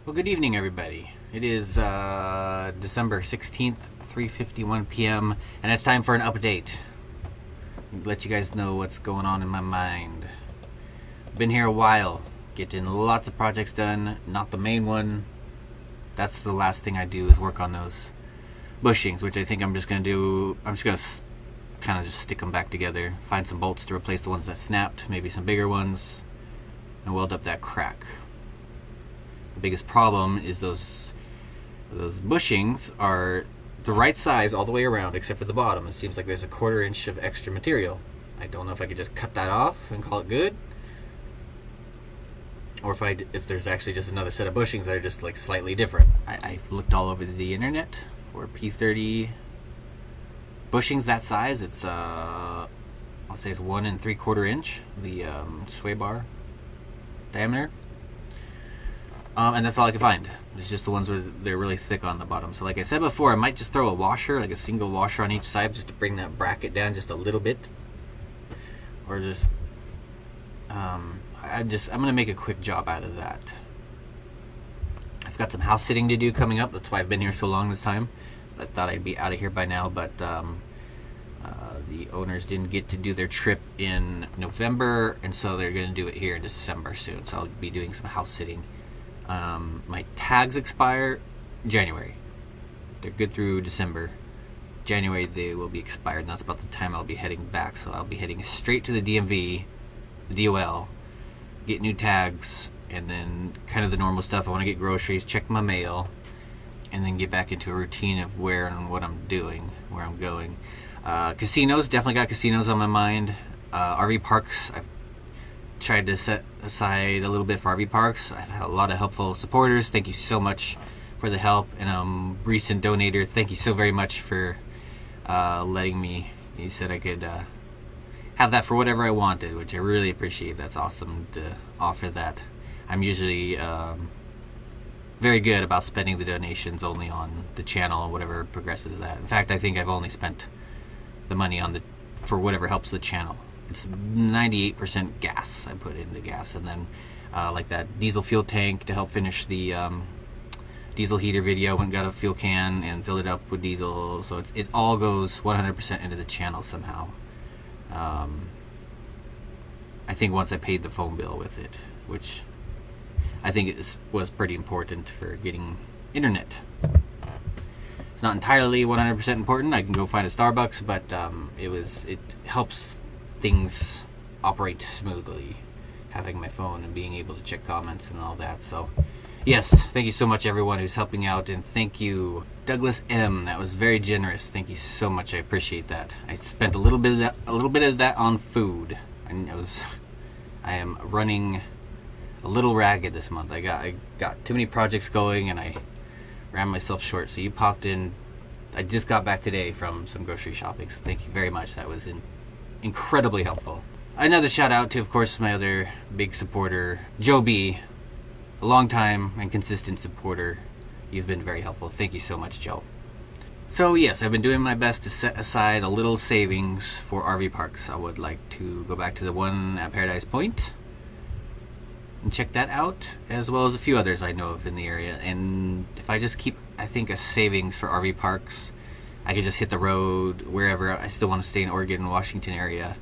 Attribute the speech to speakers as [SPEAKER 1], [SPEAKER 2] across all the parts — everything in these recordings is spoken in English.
[SPEAKER 1] Well, good evening, everybody. It is December 16th, 3:51 p.m., and it's time for an update. Let you guys know what's going on in my mind. Been here a while, getting lots of projects done. Not the main one. That's the last thing I do is work on those bushings, which I think I'm just going to do. I'm just going to kind of just stick them back together. Find some bolts to replace the ones that snapped, maybe some bigger ones, and weld up that crack. The biggest problem is those bushings are the right size all the way around except for the bottom. It seems like there's a 1/4 inch of extra material. I don't know if I could just cut that off and call it good, or if there's actually just another set of bushings that are just like slightly different. I've looked all over the internet for P30 bushings that size. It's I'll say it's 1 3/4 inch, the sway bar diameter. And that's all I could find. It's just the ones where they're really thick on the bottom. So like I said before, I might just throw a washer, like a single washer on each side, just to bring that bracket down just a little bit. Or just, I'm going to make a quick job out of that. I've got some house sitting to do coming up. That's why I've been here so long this time. I thought I'd be out of here by now, but the owners didn't get to do their trip in November, and so they're going to do it here in December soon. So I'll be doing some house sitting. My tags expire January. They're good through December. January they will be expired, and that's about the time I'll be heading back. So I'll be heading straight to the DMV, the DOL, get new tags, and then kind of the normal stuff. I want to get groceries, check my mail, and then get back into a routine of where and what I'm doing, where I'm going. Casinos, definitely got casinos on my mind. RV parks, I've tried to set aside a little bit for RV parks. I've had a lot of helpful supporters. Thank you so much for the help. And recent donator, thank you so very much for letting me. You said I could have that for whatever I wanted, which I really appreciate. That's awesome to offer that. I'm usually very good about spending the donations only on the channel and whatever progresses that. In fact, I think I've only spent the money on for whatever helps the channel. It's 98% gas. I put in the gas, and then like that diesel fuel tank to help finish the diesel heater video. Went and got a fuel can and filled it up with diesel. So it all goes 100% into the channel somehow. I think once I paid the phone bill with it, which I think was pretty important for getting internet. It's not entirely 100% important. I can go find a Starbucks, but it helps things operate smoothly, having my phone and being able to check comments and all that. So yes, thank you so much everyone who's helping out, and thank you Douglas M. That was very generous. Thank you so much. I appreciate that. I spent a little bit of that on food, and I am running a little ragged this month. I got too many projects going, and I ran myself short. So you popped in. I just got back today from some grocery shopping, so thank you very much. That was incredibly helpful. Another shout out to, of course, my other big supporter, Joe B, a long time and consistent supporter. You've been very helpful. Thank you so much, Joe. So yes, I've been doing my best to set aside a little savings for RV parks. I would like to go back to the one at Paradise Point and check that out, as well as a few others I know of in the area. And if I just keep, I think, a savings for RV parks, I could just hit the road wherever. I still want to stay in Oregon and Washington area,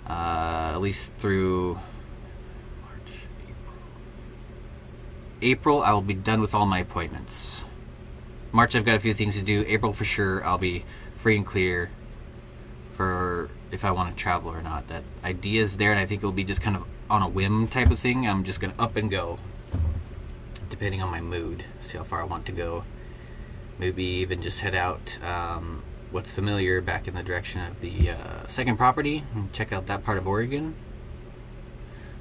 [SPEAKER 1] at least through March, April. I will be done with all my appointments. March, I've got a few things to do. April, for sure, I'll be free and clear for if I want to travel or not. That idea is there, and I think it'll be just kind of on a whim type of thing. I'm just going to up and go, depending on my mood, see how far I want to go. Maybe even just head out what's familiar back in the direction of the second property and check out that part of Oregon.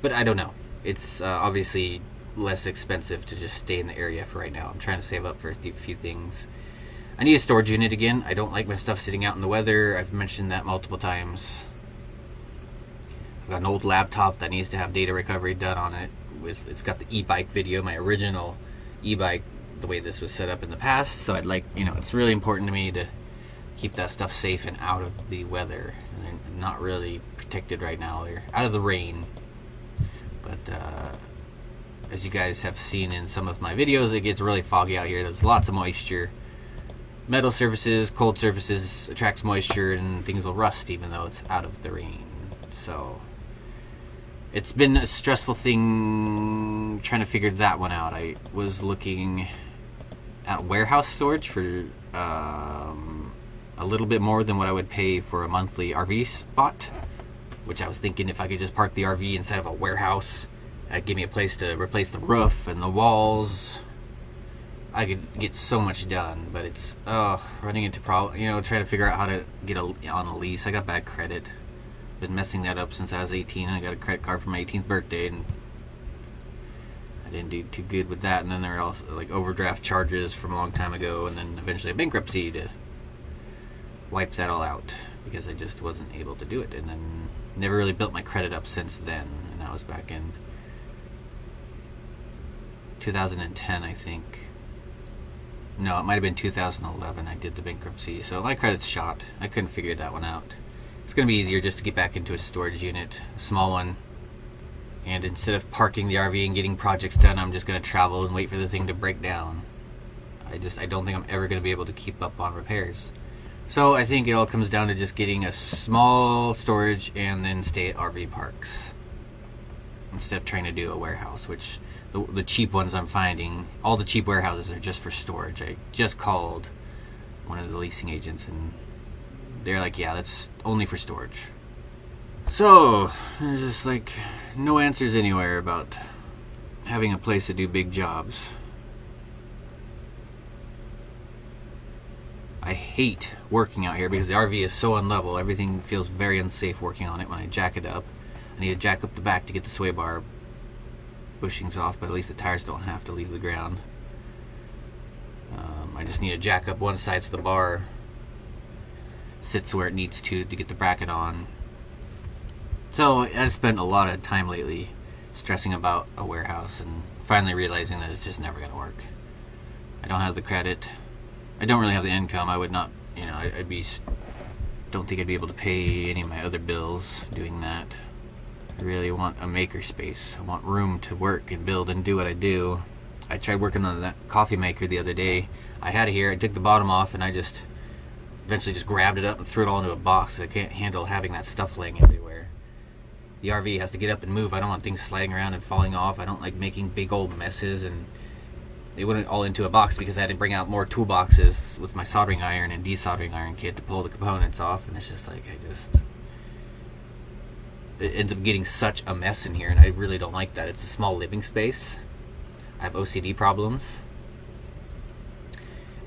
[SPEAKER 1] But I don't know. It's obviously less expensive to just stay in the area for right now. I'm trying to save up for a few things. I need a storage unit again. I don't like my stuff sitting out in the weather. I've mentioned that multiple times. I've got an old laptop that needs to have data recovery done on it. It's got the e-bike video, my original e-bike, the way this was set up in the past. So I'd like, it's really important to me to keep that stuff safe and out of the weather. And they're not really protected right now. They're out of the rain. But as you guys have seen in some of my videos, it gets really foggy out here. There's lots of moisture. Metal surfaces, cold surfaces attracts moisture, and things will rust even though it's out of the rain. So it's been a stressful thing trying to figure that one out. I was looking at warehouse storage for a little bit more than what I would pay for a monthly RV spot, which I was thinking if I could just park the RV inside of a warehouse, that'd give me a place to replace the roof and the walls. I could get so much done, but it's running into trying to figure out how to get on a lease. I got bad credit. Been messing that up since I was 18. I got a credit card for my 18th birthday, and I didn't do too good with that. And then there were also like overdraft charges from a long time ago, and then eventually a bankruptcy to wipe that all out because I just wasn't able to do it. And then never really built my credit up since then, and that was back in 2010, I think. No, it might have been 2011 I did the bankruptcy, so my credit's shot. I couldn't figure that one out. It's going to be easier just to get back into a storage unit, a small one, and instead of parking the RV and getting projects done, I'm just going to travel and wait for the thing to break down. I don't think I'm ever going to be able to keep up on repairs. So I think it all comes down to just getting a small storage and then stay at RV parks instead of trying to do a warehouse, which the cheap ones I'm finding, all the cheap warehouses are just for storage. I just called one of the leasing agents and they're like, yeah, that's only for storage. So there's just like no answers anywhere about having a place to do big jobs. I hate working out here because the RV is so unlevel. Everything feels very unsafe working on it when I jack it up. I need to jack up the back to get the sway bar bushings off, but at least the tires don't have to leave the ground. I just need to jack up one side so the bar sits where it needs to get the bracket on. So I've spent a lot of time lately stressing about a warehouse and finally realizing that it's just never going to work. I don't have the credit. I don't really have the income. I would not, don't think I'd be able to pay any of my other bills doing that. I really want a maker space. I want room to work and build and do what I do. I tried working on that coffee maker the other day. I had it here. I took the bottom off and I just eventually just grabbed it up and threw it all into a box. I can't handle having that stuff laying everywhere. The RV has to get up and move. I don't want things sliding around and falling off. I don't like making big old messes, and they went all into a box because I had to bring out more toolboxes with my soldering iron and desoldering iron kit to pull the components off, and it's just like it ends up getting such a mess in here, and I really don't like that. It's a small living space. I have OCD problems,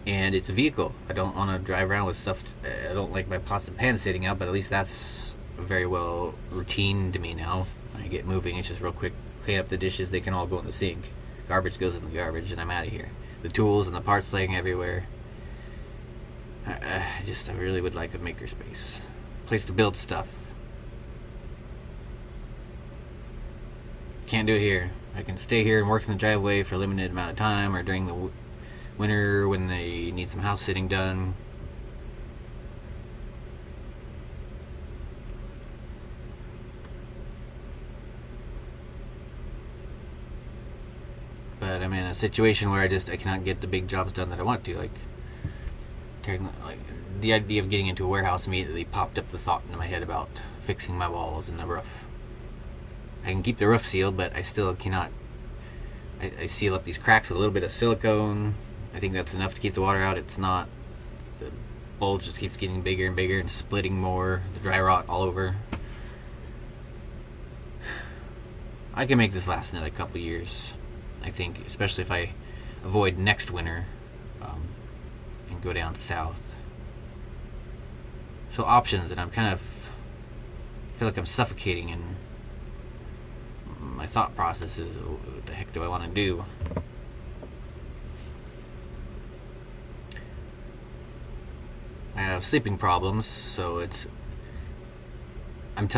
[SPEAKER 1] and it's a vehicle. I don't want to drive around with stuff. I don't like my pots and pans sitting out, but at least that's very well routine to me now. When I get moving, it's just real quick, clean up the dishes, they can all go in the sink. Garbage goes in the garbage, and I'm out of here. The tools and the parts laying everywhere. I really would like a makerspace. Place to build stuff. Can't do it here. I can stay here and work in the driveway for a limited amount of time, or during the winter when they need some house sitting done. But I'm in a situation where I cannot get the big jobs done that I want to. Like the idea of getting into a warehouse immediately popped up the thought into my head about fixing my walls and the roof. I can keep the roof sealed, but I still cannot. I seal up these cracks with a little bit of silicone. I think that's enough to keep the water out. It's not. The bulge just keeps getting bigger and bigger and splitting more. The dry rot all over. I can make this last another couple years, I think, especially if I avoid next winter and go down south. So options, and I'm kind of feel like I'm suffocating in my thought processes. What the heck do I want to do? I have sleeping problems, so I'm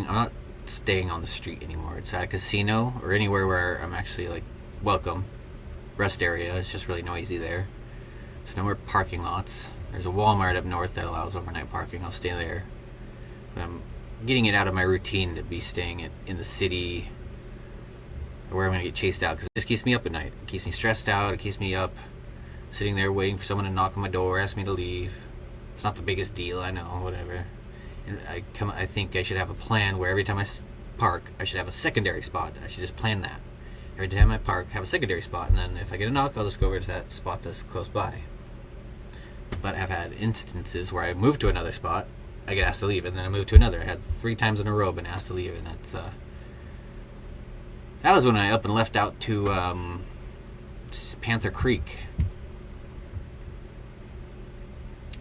[SPEAKER 1] not staying on the street anymore. It's at a casino or anywhere where I'm actually like welcome. Rest area. It's just really noisy there. There's no more parking lots. There's a Walmart up north that allows overnight parking. I'll stay there. But I'm getting it out of my routine to be staying in the city where I'm going to get chased out, because it just keeps me up at night. It keeps me stressed out. It keeps me up, sitting there waiting for someone to knock on my door, ask me to leave. It's not the biggest deal, I know, whatever. And I think I should have a plan where every time I park, I should have a secondary spot. I should just plan that. Every time I park, have a secondary spot, and then if I get a knock, I'll just go over to that spot that's close by. But I've had instances where I moved to another spot, I get asked to leave, and then I moved to another. I had 3 times in a row been asked to leave, and that was when I up and left out to Panther Creek.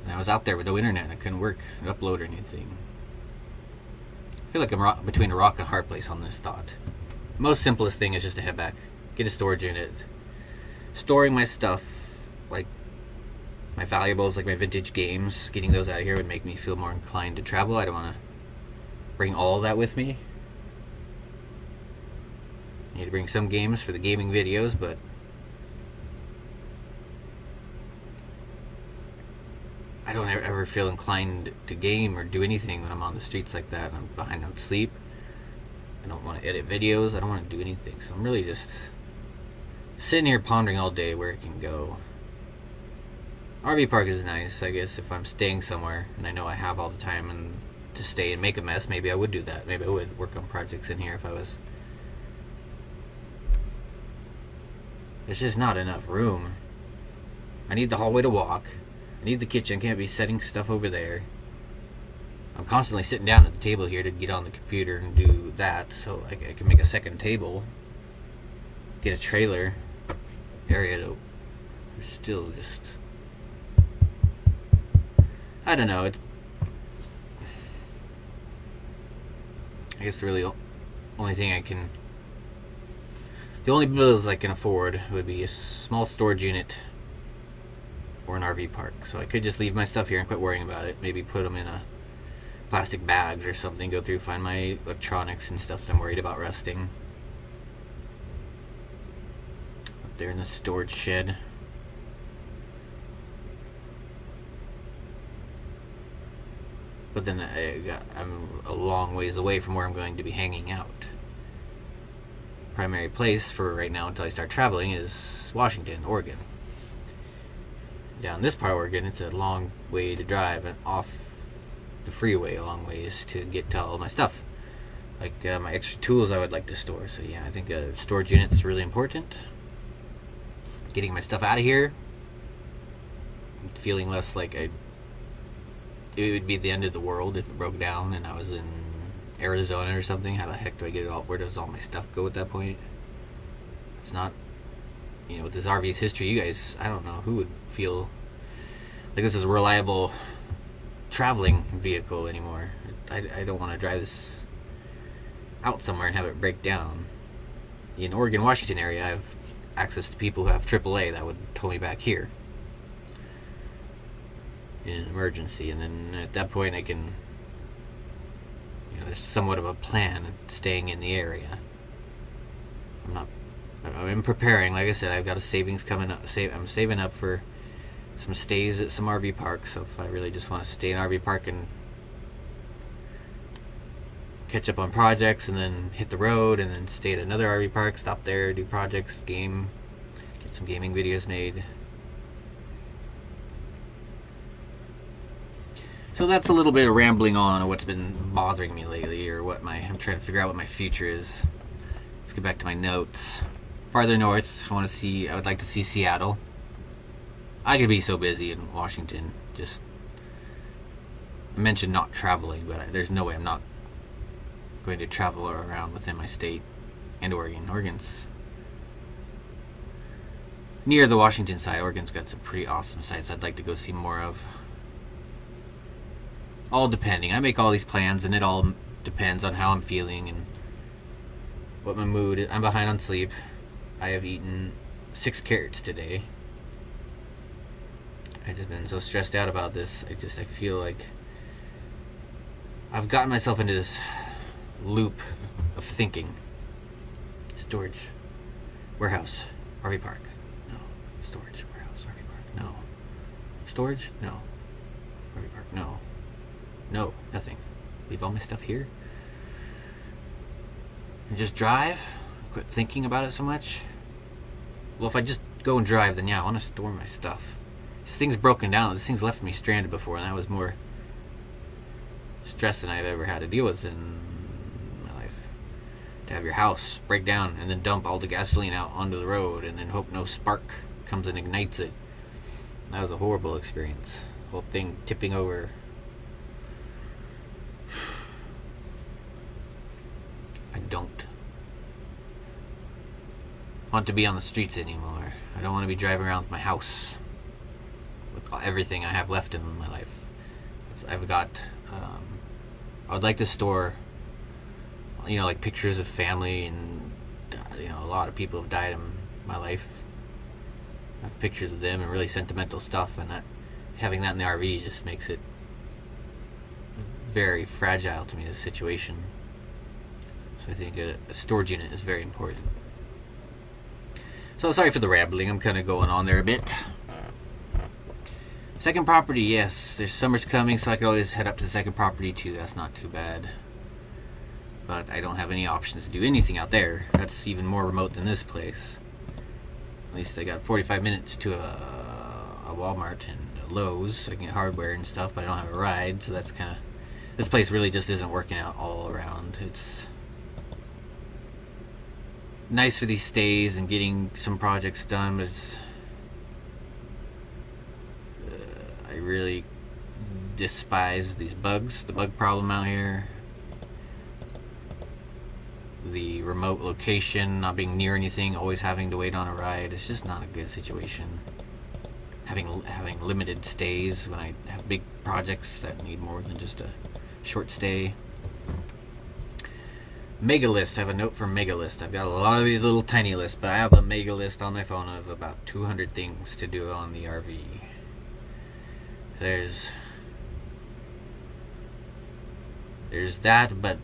[SPEAKER 1] And I was out there with no internet, and I couldn't upload or anything. I feel like I'm between a rock and a hard place on this thought. Most simplest thing is just to head back, get a storage unit. Storing my stuff, like my valuables, like my vintage games, getting those out of here would make me feel more inclined to travel. I don't want to bring all that with me. I need to bring some games for the gaming videos, but I don't ever feel inclined to game or do anything when I'm on the streets like that. I'm behind on sleep. I don't want to edit videos. I don't want to do anything. So I'm really just sitting here pondering all day where it can go. RV park is nice, I guess, if I'm staying somewhere and I know I have all the time and to stay and make a mess. Maybe I would do that. Maybe I would work on projects in here if I was. There's just not enough room. I need the hallway to walk. I need the kitchen. Can't be setting stuff over there. I'm constantly sitting down at the table here to get on the computer and do that, so I can make a second table. Get a trailer area to still just... I don't know. I guess the really only thing I can... The only bills I can afford would be a small storage unit or an RV park. So I could just leave my stuff here and quit worrying about it. Maybe put them in a plastic bags or something. Go through, find my electronics and stuff that I'm worried about rusting. Up there in the storage shed. But then I'm a long ways away from where I'm going to be hanging out. Primary place for right now until I start traveling is Washington, Oregon. Down this part of Oregon, it's a long way to drive and off the freeway a long ways to get to all my stuff. Like my extra tools I would like to store. So yeah, I think a storage unit is really important. Getting my stuff out of here. Feeling less like it would be the end of the world if it broke down and I was in Arizona or something. How the heck do I get it all? Where does all my stuff go at that point? It's not, with this RV's history, you guys, I don't know who would feel like this is a reliable traveling vehicle anymore. I don't want to drive this out somewhere and have it break down. In Oregon, Washington area, I have access to people who have AAA that would tow me back here in an emergency, and then at that point I can, there's somewhat of a plan staying in the area. I'm preparing, like I said, I've got a savings coming up. I'm saving up for some stays at some RV parks, so if I really just want to stay in an RV park and catch up on projects and then hit the road and then stay at another RV park, stop there, do projects, get some gaming videos made. So that's a little bit of rambling on what's been bothering me lately, or I'm trying to figure out what my future is. Let's get back to my notes. Farther north, I would like to see Seattle. I could be so busy in Washington. I mentioned not traveling, but there's no way I'm not going to travel around within my state and Oregon. Oregon's near the Washington side. Oregon's got some pretty awesome sites I'd like to go see more of. All depending. I make all these plans and it all depends on how I'm feeling and what my mood is. I'm behind on sleep. I have eaten 6 carrots today. I've just been so stressed out about this. I feel like I've gotten myself into this loop of thinking. Storage, warehouse, RV park. No. Storage, warehouse, RV park. No. Storage? No. RV park? No. No, nothing. Leave all my stuff here. And just drive? quit thinking about it so much. Well, if I just go and drive, then yeah, I want to store my stuff. This thing's broken down. This thing's left me stranded before, and that was more stress than I've ever had to deal with in my life. To have your house break down and then dump all the gasoline out onto the road and then hope no spark comes and ignites it. That was a horrible experience. Whole thing tipping over. I don't want to be on the streets anymore. I don't want to be driving around with my house with everything I have left in my life. I've got I would like to store, like pictures of family, and a lot of people have died in my life. I have pictures of them and really sentimental stuff, and having that in the RV just makes it very fragile to me, this situation. So I think a storage unit is very important. So sorry for the rambling, I'm kind of going on there a bit. Second property, yes, there's summer's coming, so I could always head up to the second property too. That's not too bad. But I don't have any options to do anything out there. That's even more remote than this place. At least I got 45 minutes to a Walmart and a Lowe's, so I can get hardware and stuff, but I don't have a ride, so that's kind of... This place really just isn't working out all around. It's nice for these stays and getting some projects done, but it's... I really despise these bugs, the bug problem out here. The remote location, not being near anything, always having to wait on a ride. It's just not a good situation. Having limited stays when I have big projects that need more than just a short stay. Mega list. I have a note for mega list. I've got a lot of these little tiny lists, but I have a mega list on my phone of about 200 things to do on the RV. There's that, but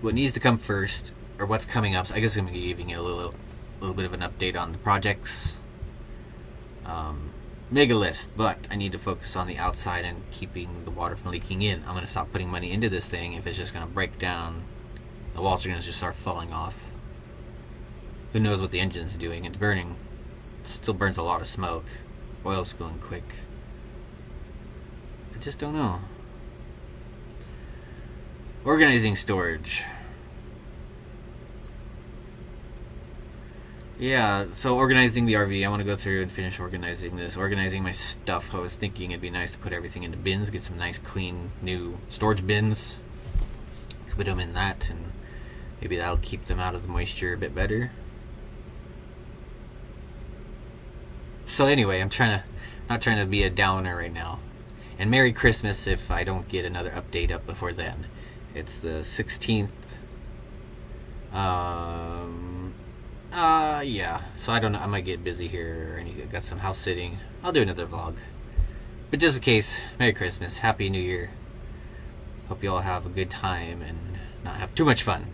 [SPEAKER 1] what needs to come first, or what's coming up, so I guess I'm going to be giving you a little bit of an update on the projects. Mega list, but I need to focus on the outside and keeping the water from leaking in. I'm going to stop putting money into this thing if it's just going to break down. The walls are going to just start falling off. Who knows what the engine's doing? It's burning. It still burns a lot of smoke. Oil's going quick. I just don't know. Organizing storage. Yeah, so organizing the RV. I want to go through and finish organizing this. Organizing my stuff. I was thinking it'd be nice to put everything into bins. Get some nice, clean, new storage bins. Put them in that, and maybe that'll keep them out of the moisture a bit better. So anyway, I'm not trying to be a downer right now. And Merry Christmas if I don't get another update up before then. It's the 16th. Yeah. So I don't know. I might get busy here, or I got some house sitting. I'll do another vlog. But just in case, Merry Christmas, Happy New Year. Hope you all have a good time and not have too much fun.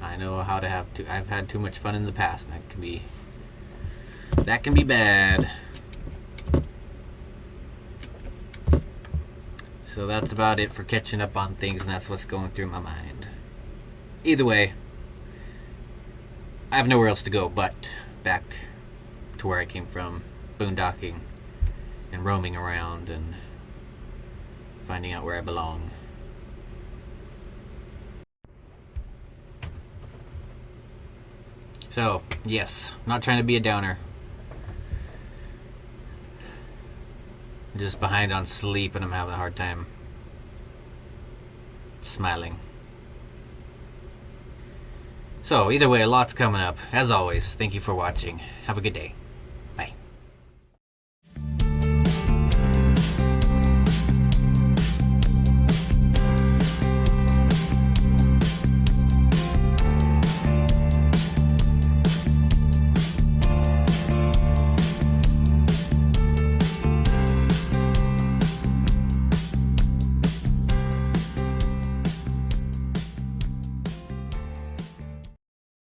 [SPEAKER 1] I know how to have to. I've had too much fun in the past, and that can be bad. So that's about it for catching up on things, and that's what's going through my mind. Either way, I have nowhere else to go but back to where I came from, boondocking and roaming around and finding out where I belong. So, yes, not trying to be a downer. I'm just behind on sleep and I'm having a hard time smiling. So, either way, a lot's coming up. As always, thank you for watching. Have a good day.